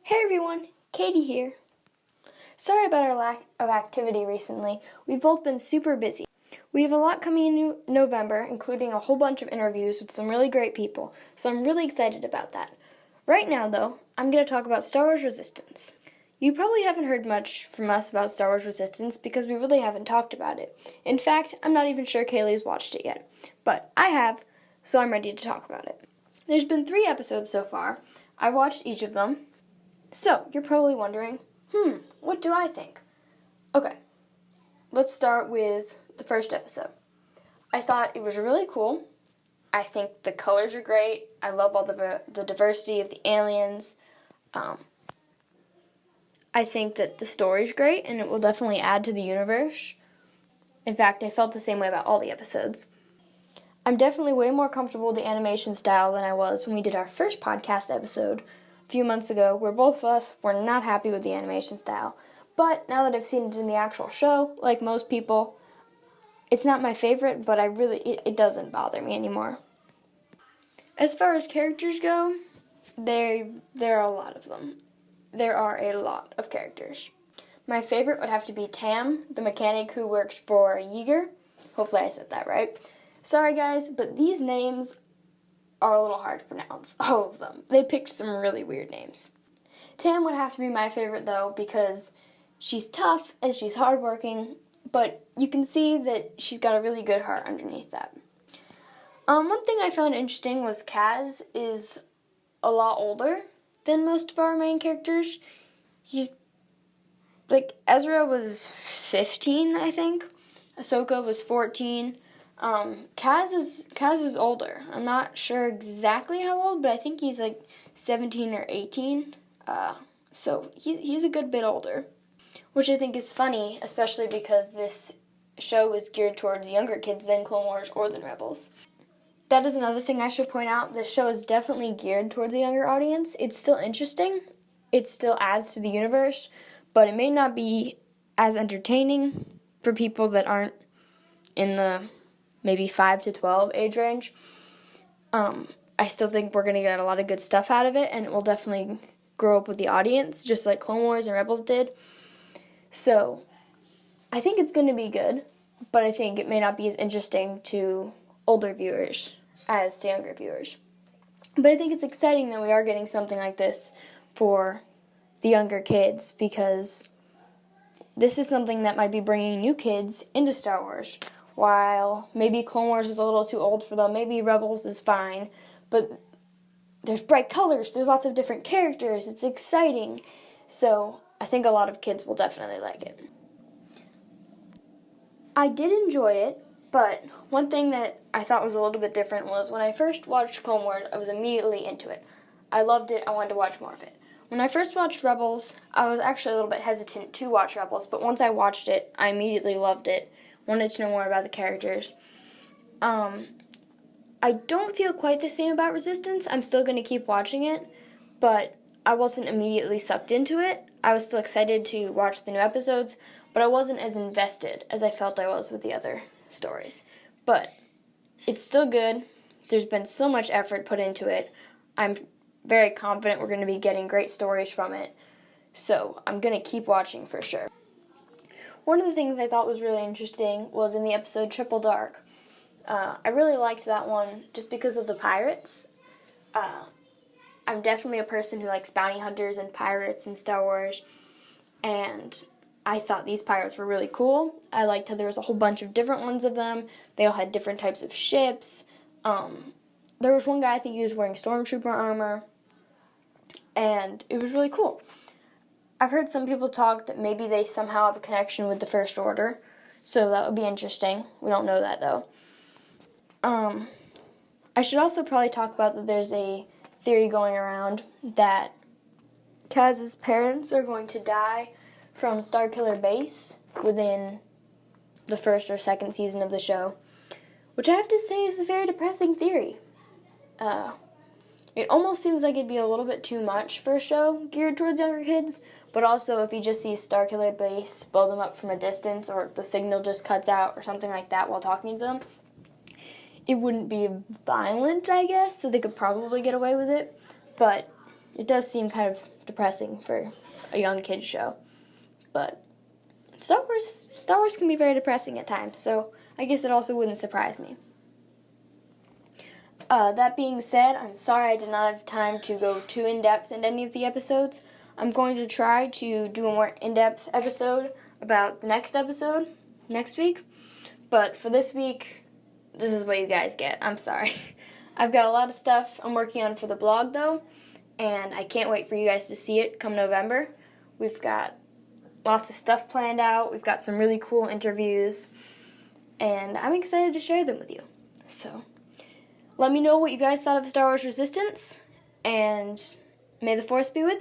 Hey everyone, Katie here. Sorry about our lack of activity recently. We've both been super busy. We have a lot coming in November, including a whole bunch of interviews with some really great people, so I'm really excited about that. Right now, though, I'm going to talk about Star Wars Resistance. You probably haven't heard much from us about Star Wars Resistance because we really haven't talked about it. In fact, I'm not even sure Kaylee's watched it yet. But I have, so I'm ready to talk about it. There's been 3 episodes so far. I've watched each of them. So, you're probably wondering, what do I think? Okay, let's start with the first episode. I thought it was really cool. I think the colors are great. I love all the diversity of the aliens. I think that the story's great, and it will definitely add to the universe. In fact, I felt the same way about all the episodes. I'm definitely way more comfortable with the animation style than I was when we did our first podcast episode a few months ago, where both of us were not happy with the animation style. But now that I've seen it in the actual show, like most people, it's not my favorite, but it doesn't bother me anymore. As far as characters go, there are a lot of them. There are a lot of characters. My favorite would have to be Tam, the mechanic who works for Yeager. Hopefully I said that right. Sorry guys, but these names are a little hard to pronounce, all of them. They picked some really weird names. Tam would have to be my favorite though, because she's tough and she's hardworking, but you can see that she's got a really good heart underneath that. One thing I found interesting was Kaz is a lot older than most of our main characters. Ezra was 15, I think. Ahsoka was 14. Kaz is older. I'm not sure exactly how old, but I think he's like 17 or 18. So he's a good bit older, which I think is funny, especially because this show is geared towards younger kids than Clone Wars or than Rebels. That is another thing I should point out. This show is definitely geared towards a younger audience. It's still interesting. It still adds to the universe, but it may not be as entertaining for people that aren't in the maybe 5 to 12 age range. I still think we're going to get a lot of good stuff out of it, and it will definitely grow up with the audience, just like Clone Wars and Rebels did. So, I think it's going to be good, but I think it may not be as interesting to older viewers as to younger viewers. But I think it's exciting that we are getting something like this for the younger kids, because this is something that might be bringing new kids into Star Wars. While maybe Clone Wars is a little too old for them, maybe Rebels is fine, but there's bright colors, there's lots of different characters, it's exciting. So I think a lot of kids will definitely like it. I did enjoy it, but one thing that I thought was a little bit different was when I first watched Clone Wars, I was immediately into it. I loved it, I wanted to watch more of it. When I first watched Rebels, I was actually a little bit hesitant to watch Rebels, but once I watched it, I immediately loved it. Wanted to know more about the characters. I don't feel quite the same about Resistance. I'm still going to keep watching it, but I wasn't immediately sucked into it. I was still excited to watch the new episodes, but I wasn't as invested as I felt I was with the other stories. But it's still good. There's been so much effort put into it. I'm very confident we're going to be getting great stories from it, so I'm going to keep watching for sure. One of the things I thought was really interesting was in the episode Triple Dark. I really liked that one just because of the pirates. I'm definitely a person who likes bounty hunters and pirates in Star Wars, and I thought these pirates were really cool. I liked how there was a whole bunch of different ones of them. They all had different types of ships. There was one guy, I think he was wearing stormtrooper armor, and it was really cool. I've heard some people talk that maybe they somehow have a connection with the First Order, so that would be interesting. We don't know that, though. I should also probably talk about that there's a theory going around that Kaz's parents are going to die from Starkiller Base within the first or second season of the show, which I have to say is a very depressing theory. It almost seems like it'd be a little bit too much for a show geared towards younger kids, but also if you just see Starkiller Base blow them up from a distance, or the signal just cuts out or something like that while talking to them, it wouldn't be violent, I guess, so they could probably get away with it. But it does seem kind of depressing for a young kid's show. But Star Wars can be very depressing at times, so I guess it also wouldn't surprise me. That being said, I'm sorry I did not have time to go too in-depth in any of the episodes. I'm going to try to do a more in-depth episode about the next episode next week. But for this week, this is what you guys get. I'm sorry. I've got a lot of stuff I'm working on for the blog, though, and I can't wait for you guys to see it come November. We've got lots of stuff planned out. We've got some really cool interviews, and I'm excited to share them with you. So let me know what you guys thought of Star Wars Resistance, and may the Force be with you.